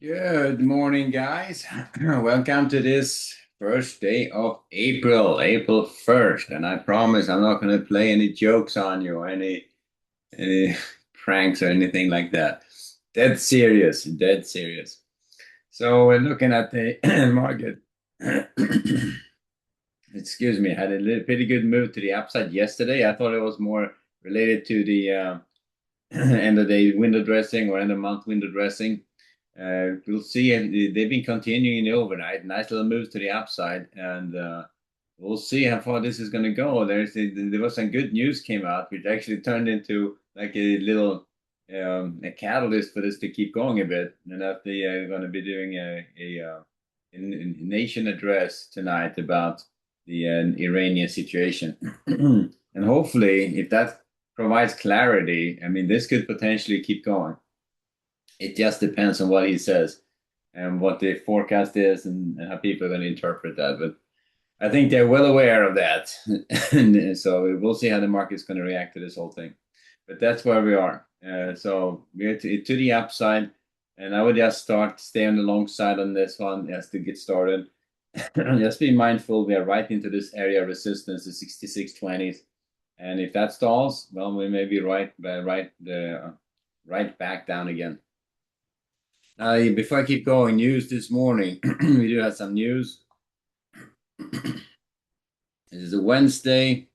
Good morning, guys. Welcome to this first day of April, April 1st. And I promise I'm not going to play any jokes on you or any pranks or anything like that. Dead serious, dead serious. So we're looking at the market. Excuse me, had a pretty good move to the upside yesterday. I thought it was more related to the end of day window dressing or end of month window dressing. We'll see. They've been continuing the overnight. Nice little moves to the upside, and we'll see how far this is going to go. There was some good news came out, which actually turned into like a little a catalyst for this to keep going a bit. And that they are going to be doing a nation address tonight about the Iranian situation, and hopefully, if that provides clarity, I mean, this could potentially keep going. It just depends on what he says and what the forecast is and how people are going to interpret that. But I think they're well aware of that. And so we'll see how the market's going to react to this whole thing. But that's where we are. So we're to the upside. And I would just stay on the long side on this one just to get started. Just be mindful, we are right into this area of resistance, the 6620s. And if that stalls, well, we may be right back down again. Before I keep going, news this morning. We do have some news. This is a Wednesday.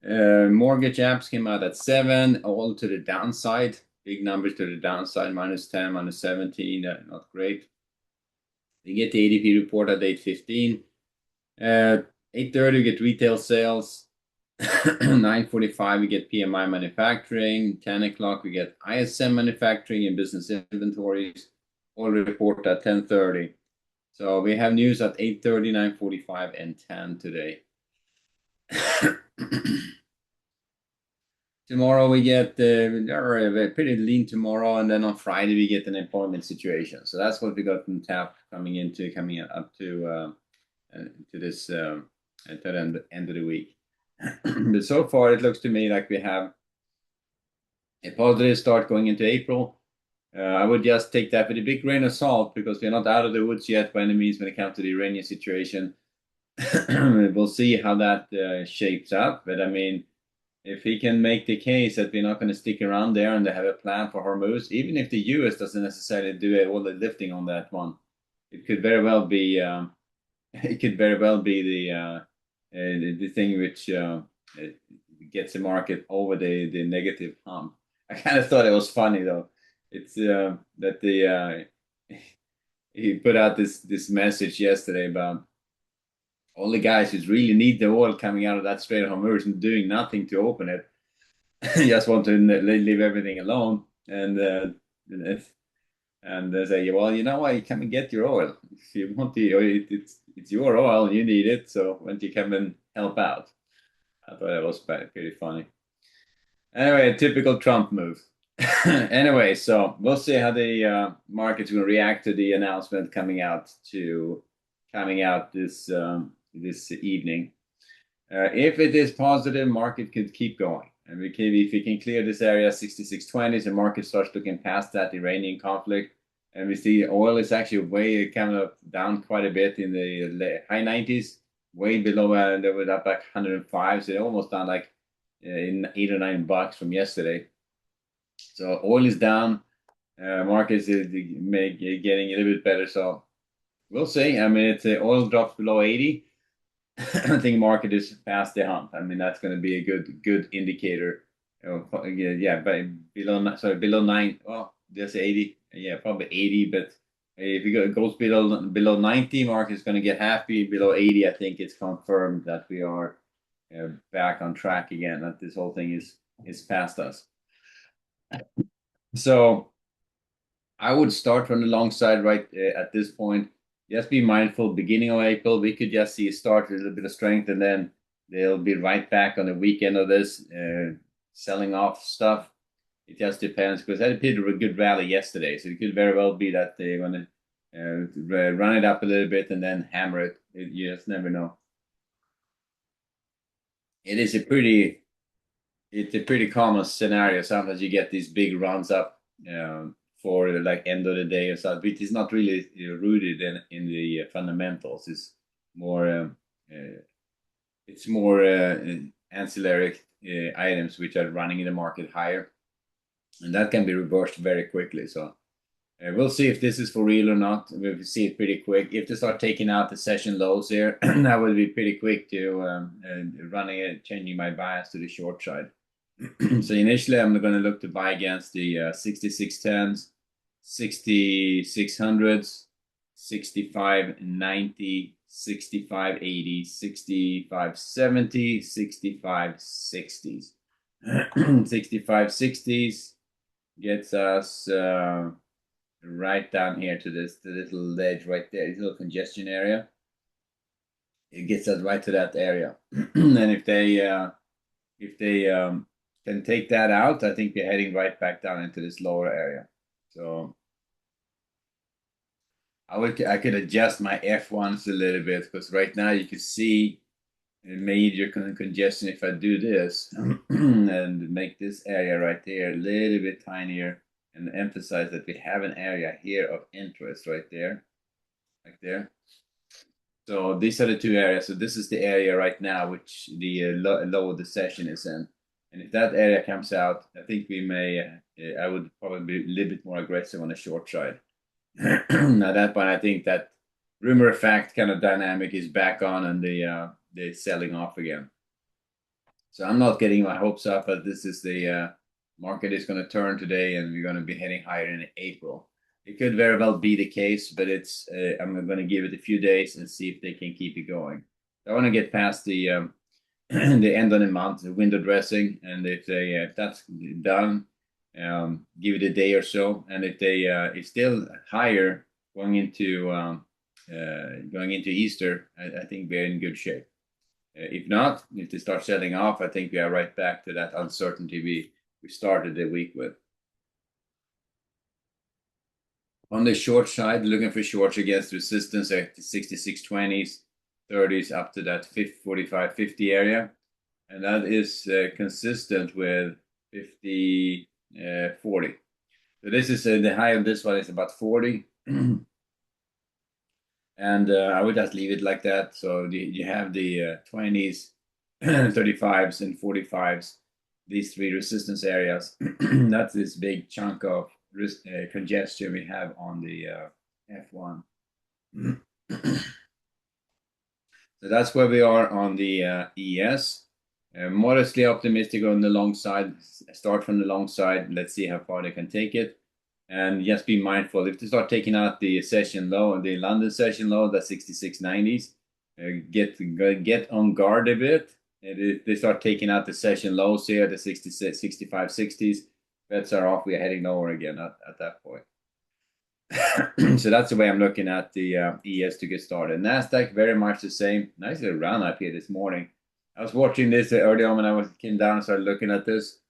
Mortgage apps came out at 7, all to the downside. Big numbers to the downside, -10, -17, not great. We get the ADP report at 8:15. 8:30, we get retail sales. 9:45, we get PMI manufacturing. 10 o'clock, we get ISM manufacturing and business inventories. All report at 10:30. So we have news at 8:30, 9:45, and 10 today. Tomorrow we get pretty lean tomorrow, and then on Friday we get an employment situation. So that's what we got from TAP coming up to this at the end of the week. But so far it looks to me like we have a positive start going into April. I would just take that with a big grain of salt because we're not out of the woods yet by any means when it comes to the Iranian situation. We'll see how that shapes up. But I mean, if he can make the case that we're not going to stick around there and they have a plan for Hormuz, even if the U.S. doesn't necessarily do all the lifting on that one, it could very well be the thing which gets the market over the negative hump. I kind of thought it was funny though. It's that he put out this message yesterday about all the guys who really need the oil coming out of that Strait of Hormuz and doing nothing to open it, just want to leave everything alone and they say, well, you know what, you come and get your oil if you want it's your oil, you need it, so why don't you come and help out? I thought that was pretty funny. Anyway, typical Trump move. Anyway, so we'll see how the market's going to react to the announcement coming out this evening. If it is positive, market could keep going. And if we can clear this area 6620s, the market starts looking past that Iranian conflict, and we see oil is actually way kind of down quite a bit in the high 90s, way below. They were up like 105, so they're almost down like in $8 or $9 from yesterday. So oil is down. Markets is getting a little bit better. So we'll see. I mean, it's oil drops below 80. I think market is past the hump. I mean, that's going to be a good indicator. Yeah, but below 9. Well, just 80. Yeah, probably 80. But if it goes below 90, market is going to get happy. Below 80, I think it's confirmed that we are back on track again. That this whole thing is past us. So I would start from the long side right at this point. Just be mindful, beginning of April, we could just see a start, a little bit of strength, and then they'll be right back on the weekend of this, selling off stuff. It just depends, because I had a pretty good rally yesterday, so it could very well be that they're going to run it up a little bit and then hammer it. You just never know. It's a pretty common scenario. Sometimes you get these big runs up for like end of the day or so, which is not really rooted in the fundamentals. It's more ancillary items which are running in the market higher, and that can be reversed very quickly. So we'll see if this is for real or not. We'll see it pretty quick. If they start taking out the session lows here, that will be pretty quick to changing my bias to the short side. So initially, I'm going to look to buy against the 6610s, 6600s, 6590, 6580, 6570, 6560s. 6560s gets us right down here to this little ledge right there, this little congestion area. It gets us right to that area. And if they can take that out, I think we're heading right back down into this lower area. So I could adjust my F1s a little bit, because right now you can see a major congestion if I do this and make this area right there a little bit tinier, and emphasize that we have an area here of interest right there, like there. So these are the two areas. So this is the area right now which the low of the session is in. And if that area comes out, I think we may, I would probably be a little bit more aggressive on the short side. Now that point, I think that rumor effect kind of dynamic is back on, and the selling off again. So I'm not getting my hopes up, but this is the market is going to turn today, and we're going to be heading higher in April. It could very well be the case, but it's I'm going to give it a few days and see if they can keep it going. I want to get past the the end of the month, the window dressing, and if that's done, give it a day or so, and if they it's still higher going into Easter, I think we're in good shape. If not, if they start selling off, I think we are right back to that uncertainty we started the week with. On the short side, looking for shorts against resistance at the 6620s, 30s up to that 45, 50 area. And that is consistent with 50, 40. So this is the high of this one is about 40. And I would just leave it like that. So you have the 20s, 35s, and 45s, these three resistance areas. That's this big chunk of congestion we have on the F1. So that's where we are on the ES. Modestly optimistic on the long side. Start from the long side. Let's see how far they can take it. And just be mindful, if they start taking out the session low, the London session low, the 6690s, get on guard a bit. And if they start taking out the session lows here, the 6560s, bets are off. We're heading lower again at that point. So that's the way I'm looking at the ES to get started. NASDAQ, very much the same. Nice little run up here this morning. I was watching this early on when I came down and started looking at this.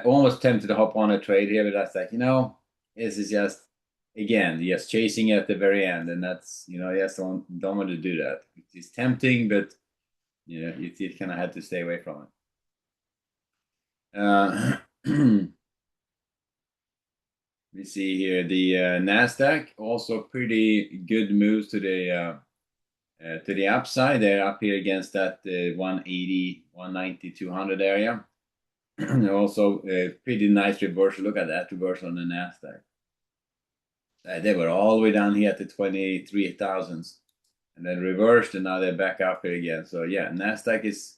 Almost tempted to hop on a trade here, but that's like, this is just, again, just chasing at the very end. And that's, just don't want to do that. It's tempting, but, you kind of had to stay away from it. We see here the NASDAQ, also pretty good moves to the upside. They're up here against that 180, 190, 200 area. And also pretty nice reversal. Look at that reversal on the NASDAQ. They were all the way down here at the 23,000s, and then reversed, and now they're back up here again. So yeah, NASDAQ is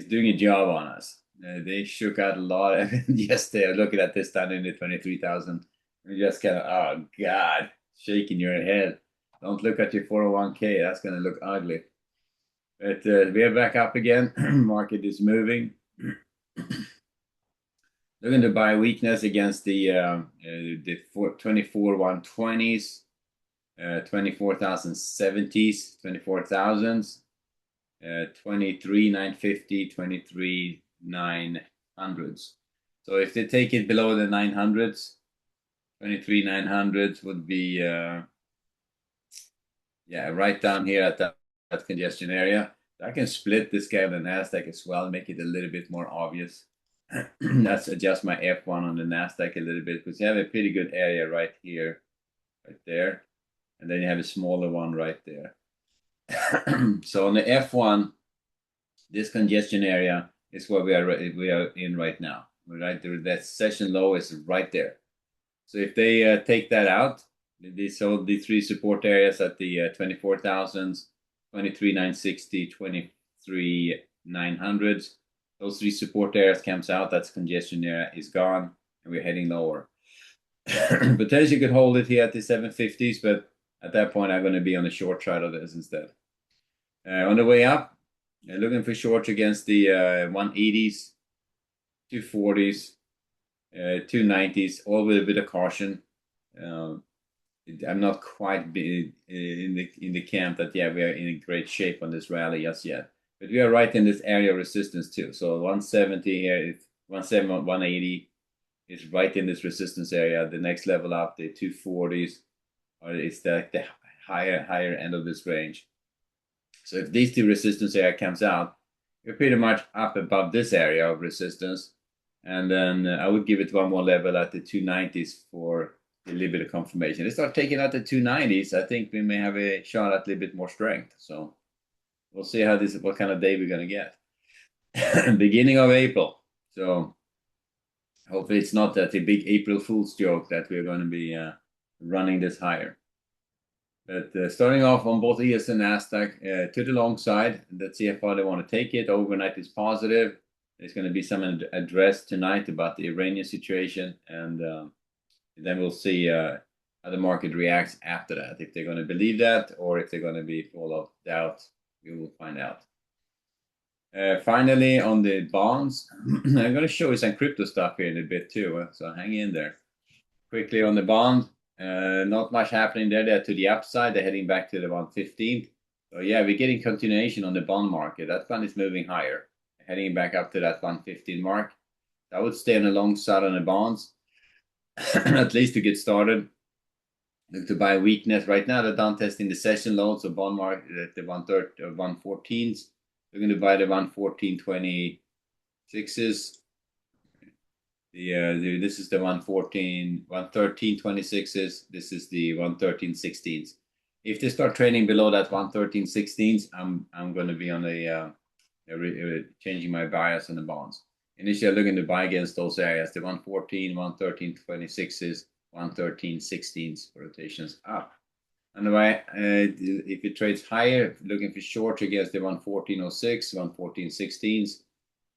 doing a job on us. They shook out a lot. Yesterday, looking at this down in the 23,000. You're just kind of, oh God, shaking your head. Don't look at your 401k. That's going to look ugly. But we are back up again. Market is moving. Looking to buy weakness against the 24,120s, 24,070s, 24,000s, 23,950, 23,900s. So if they take it below the 900s, 23,900s would be, right down here at that congestion area. I can split this guy on the NASDAQ as well, make it a little bit more obvious. Let's adjust my F1 on the Nasdaq a little bit because you have a pretty good area right here, right there, and then you have a smaller one right there. So on the F1, this congestion area is where we are in right now. Right there, that session low is right there. So if they take that out, they sold the three support areas at the 24,000s, 23,960, 23,900s. Those three support areas comes out. That's congestion area is gone, and we're heading lower. Potentially could hold it here at the 750s, but at that point, I'm going to be on the short side of this instead. On the way up, looking for shorts against the 180s, 240s, 290s, all with a bit of caution. I'm not quite in the camp that we are in great shape on this rally just yet, but we are right in this area of resistance too. So 170 here, 170, 180 is right in this resistance area. The next level up, the 240s, it's the higher end of this range. So if these two resistance area comes out, you're pretty much up above this area of resistance. And then I would give it one more level at the 290s for a little bit of confirmation. They start taking out the 290s. I think we may have a shot at a little bit more strength. So we'll see what kind of day we're going to get. Beginning of April. So hopefully it's not that a big April Fool's joke that we're going to be running this higher. But starting off on both ES and NASDAQ to the long side, let's see how far they want to take it. Overnight is positive. There's going to be some address tonight about the Iranian situation, and then we'll see how the market reacts after that. If they're going to believe that or if they're going to be full of doubt, we will find out. Finally, on the bonds, I'm going to show you some crypto stuff here in a bit too, so hang in there. Quickly on the bond. Not much happening there. They're to the upside. They're heading back to the 115th. So yeah, we're getting continuation on the bond market. That fund is moving higher, heading back up to that 115 mark. I would stay on the long side on the bonds, at least to get started. Look to buy weakness. Right now, they're down testing the session lows of bond market at the 114s. We're going to buy the 114.26s. This is the 113.26s. This is the 113.16s. If they start trading below that 113.16s, I'm going to be on changing my bias on the bonds. Initially, I'm looking to buy against those areas: the 114, 113.26s, 113.16s for rotations up. And if it trades higher, looking for shorts against the 114.06, 114.16s.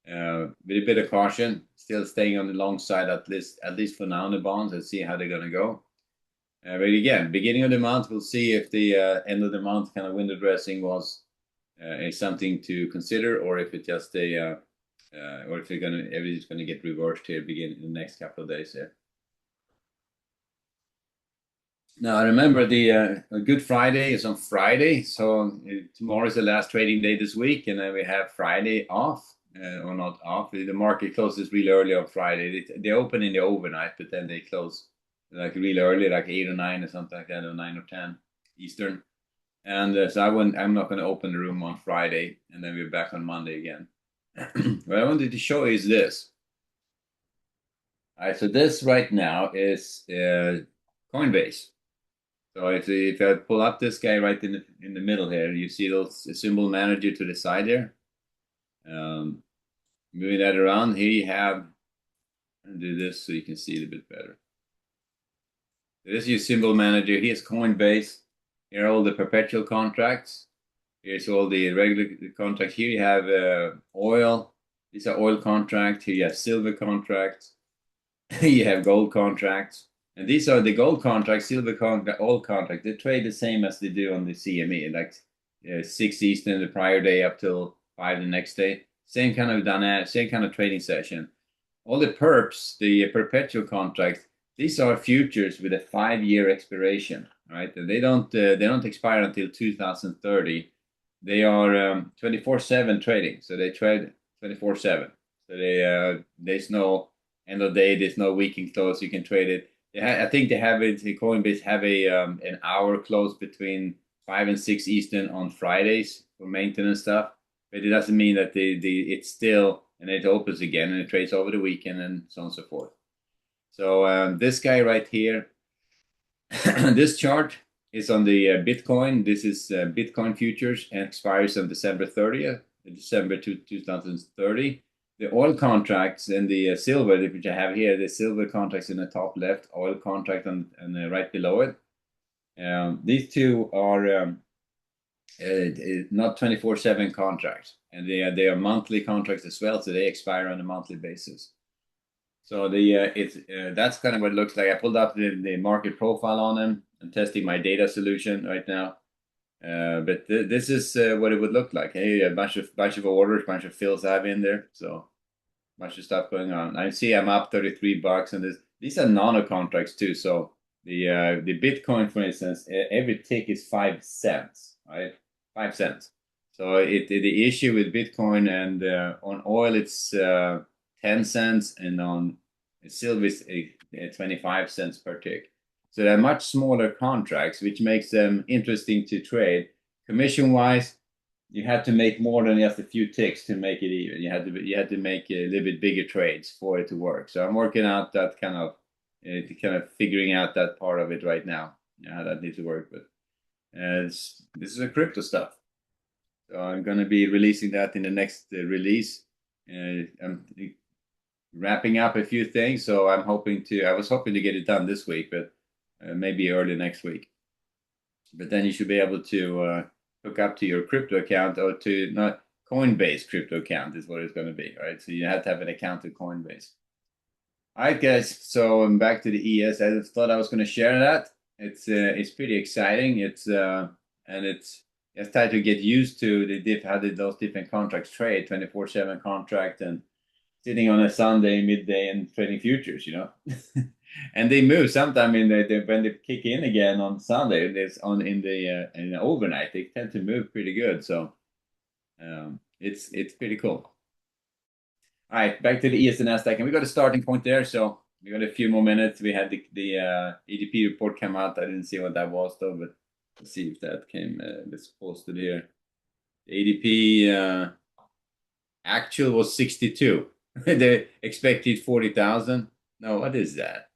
With a bit of caution, still staying on the long side at least for now in the bonds. Let's see how they're going to go. But again, beginning of the month, we'll see if the end of the month kind of window dressing was something to consider, or if it just or if everything's going to get reversed here beginning in the next couple of days here. Now, I remember the Good Friday is on Friday, so tomorrow is the last trading day this week, and then we have Friday off. Or not off. The market closes really early on Friday. They open in the overnight, but then they close like really early, like 8 or 9 or something like that, or 9 or 10 Eastern. And so I'm not going to open the room on Friday, and then we're back on Monday again. What I wanted to show you is this. All right, so this right now is Coinbase. So if I pull up this guy right in the middle here, you see those symbol manager to the side there. Moving that around, here you have, I'll do this so you can see it a bit better. This is your symbol manager. Here's Coinbase. Here are all the perpetual contracts. Here's all the regular contracts. Here you have oil. These are oil contracts. Here you have silver contracts. You have gold contracts. And these are the gold contracts, silver contract, oil contracts. They trade the same as they do on the CME, like 6 Eastern the prior day up till 5 the next day. Same kind of dynamic, same kind of trading session. All the perps, the perpetual contracts, these are futures with a 5-year expiration, right? And they don't expire until 2030. They are 24/7 trading, so they trade 24/7. So there's no end of day, there's no weekend close. You can trade it. I think they have it. Coinbase have an hour close between 5 and 6 Eastern on Fridays for maintenance stuff. but it doesn't mean that it's still, and it opens again and it trades over the weekend and so on and so forth. So this guy right here, this chart is on the Bitcoin. This is Bitcoin futures and expires on December 30th, December 2030. The oil contracts and the silver, which I have here, the silver contracts in the top left, oil contract and right below it. These two are not 24/7 contracts, and they are monthly contracts as well, so they expire on a monthly basis. So that's kind of what it looks like. I pulled up the market profile on them. I'm testing my data solution right now. But this is what it would look like. Hey, a bunch of orders, bunch of fills I have in there. So bunch of stuff going on. I see I'm up $33, and these are nano contracts too. So the Bitcoin, for instance, every tick is 5 cents, right? 5 cents. So the issue with Bitcoin and on oil it's 10 cents, and on silver is 25 cents per tick. So they're much smaller contracts, which makes them interesting to trade. Commission wise, you had to make more than just a few ticks to make it even. You had to make a little bit bigger trades for it to work. So I'm working out that kind of figuring out that part of it right now. How that needs to work. But this is a crypto stuff. So I'm going to be releasing that in the next release. I'm wrapping up a few things, so I was hoping to get it done this week, but maybe early next week. But then you should be able to hook up to your crypto account, or to not Coinbase crypto account is what it's going to be, right? So you have to have an account with Coinbase. All right, guys. So I'm back to the ES. I just thought I was going to share that. It's pretty exciting. It's time to get used to how those different contracts trade, 24/7 contract, and sitting on a Sunday midday and trading futures, and they move sometime when they kick in again on Sunday. In the overnight they tend to move pretty good. So it's pretty cool. All right, back to the ES and Nasdaq, and we got a starting point there. So we got a few more minutes. We had the ADP report come out. I didn't see what that was though, but let's see if that came. It's posted here. The ADP actual was 62. The expected 40,000. No, what is that?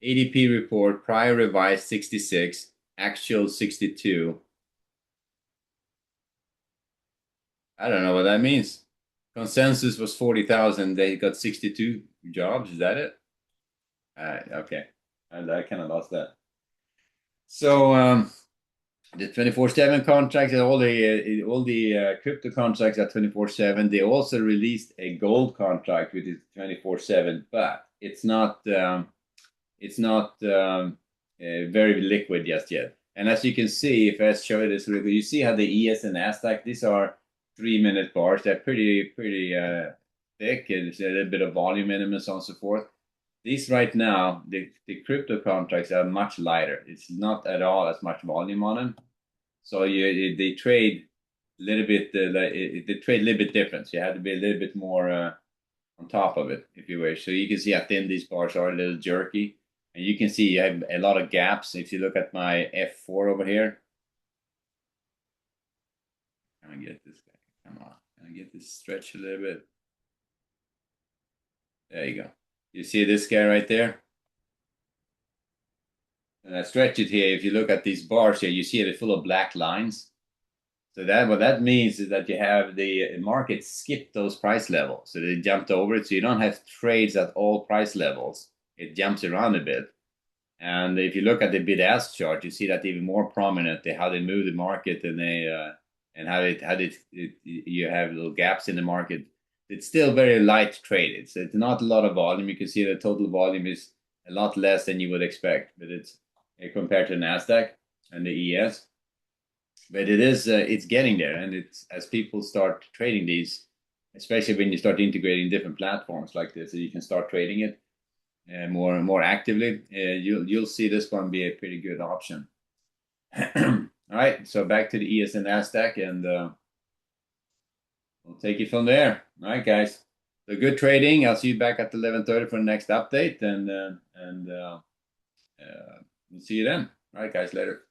ADP report, prior revised 66, actual 62. I don't know what that means. Consensus was 40,000. They got 62 jobs. Is that it? All right, okay. I kind of lost that. So the 24/7 contracts and all the crypto contracts are 24/7. They also released a gold contract which is 24/7, but it's not very liquid just yet. And as you can see, if I show you this, you see how the ES and Nasdaq, these are 3-minute bars. They're pretty thick, and there's a little bit of volume in them and so on and so forth. These right now, the crypto contracts are much lighter. It's not at all as much volume on them. So they trade a little bit. They trade a little bit different. So you have to be a little bit more on top of it, if you wish. So you can see how thin these bars are, a little jerky, and you can see you have a lot of gaps. If you look at my F4 over here, can I get this guy? Come on, can I get this stretch a little bit? There you go. You see this guy right there? And I stretch it here. If you look at these bars here, you see they're full of black lines. So what that means is that you have the market skip those price levels. So they jumped over it. So you don't have trades at all price levels. It jumps around a bit. And if you look at the bid-ask chart, you see that even more prominent, how they move the market, and you have little gaps in the market. It's still very light traded. So it's not a lot of volume. You can see the total volume is a lot less than you would expect, but it's compared to NASDAQ and the ES. But it's getting there, and it's as people start trading these, especially when you start integrating different platforms like this, so you can start trading it more actively. You'll see this one be a pretty good option. All right, so back to the ES and NASDAQ, and we'll take it from there. All right, guys. So good trading. I'll see you back at 11:30 for the next update, and we'll see you then. All right, guys. Later.